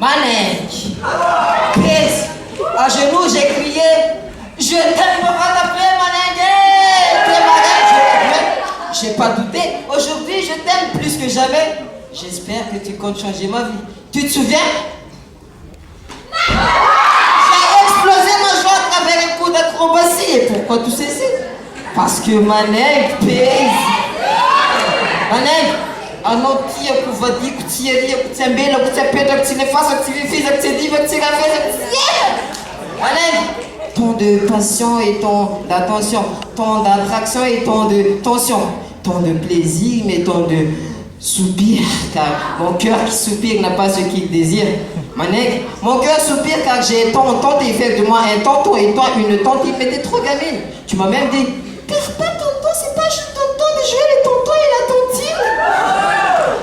Manège. Pèse. À genoux, j'ai crié. Je t'aime, papa, t'appeler Manège. J'ai pas douté. Aujourd'hui, je t'aime plus que jamais. J'espère que tu comptes changer ma vie. Tu te souviens? J'ai explosé ma joie à travers un coup d'acrobatie. Et pourquoi tout ceci? Parce que Manège pèse. Manège. Ah non, tia ku vadi ku tiari ku tsembela ku tsapeta ku tsinefasa ku tivifisa ku tsidiva ku tsirafesa ku Manège, tant de passion et tant d'attention, tant d'attraction et tant de tension, tant de plaisir mais tant de soupir, car mon cœur qui soupire n'a pas ce qu'il désire. Manège, mon cœur soupire car j'ai tant et fait de moi un tonton et toi une tante, il m'était trop gamine. Tu m'as même dit, perds pas tonton, c'est pas juste tonton de jouer les tontons et la tontine.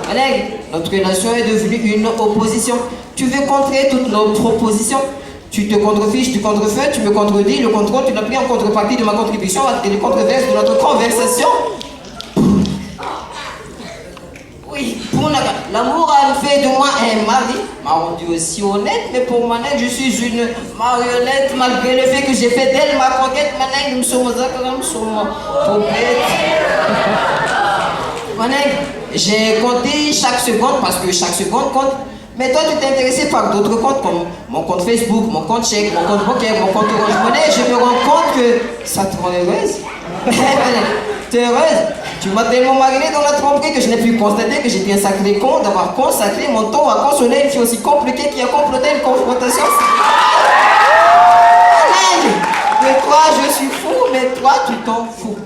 Manège, notre relation est devenue une opposition. Tu veux contrer toutes nos propositions. Tu te contrefiches, tu contrefais, tu me contredis, le contrôle, tu l'as pris en contrepartie de ma contribution et les controverses de notre conversation. Oui, pour l'amour a fait de moi un mari, m'a rendu aussi honnête, mais pour Manège, je suis une marionnette, malgré le fait que j'ai fait d'elle ma conquête. Manège, nous sommes Manège, j'ai compté chaque seconde parce que chaque seconde compte. Mais toi, tu t'es intéressé par d'autres comptes comme mon compte Facebook, mon compte chèque, mon compte bancaire, mon compte Orange Money. Je me rends compte que ça te rend heureuse. T'es heureuse? Tu m'as tellement mariné dans la tromperie que je n'ai pu constater que j'étais un sacré con d'avoir consacré mon temps à consoler une fille aussi compliquée qui a comploté une confrontation. De toi, je suis fou, mais toi, tu t'en fous.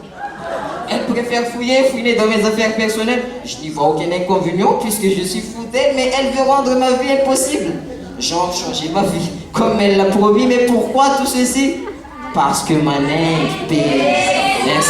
Elle préfère fouiner dans mes affaires personnelles. Je n'y vois aucun inconvénient puisque je suis fou d'elle, mais elle veut rendre ma vie impossible. Genre changer ma vie, comme elle l'a promis. Mais pourquoi tout ceci? Parce que Manège pèse. Merci.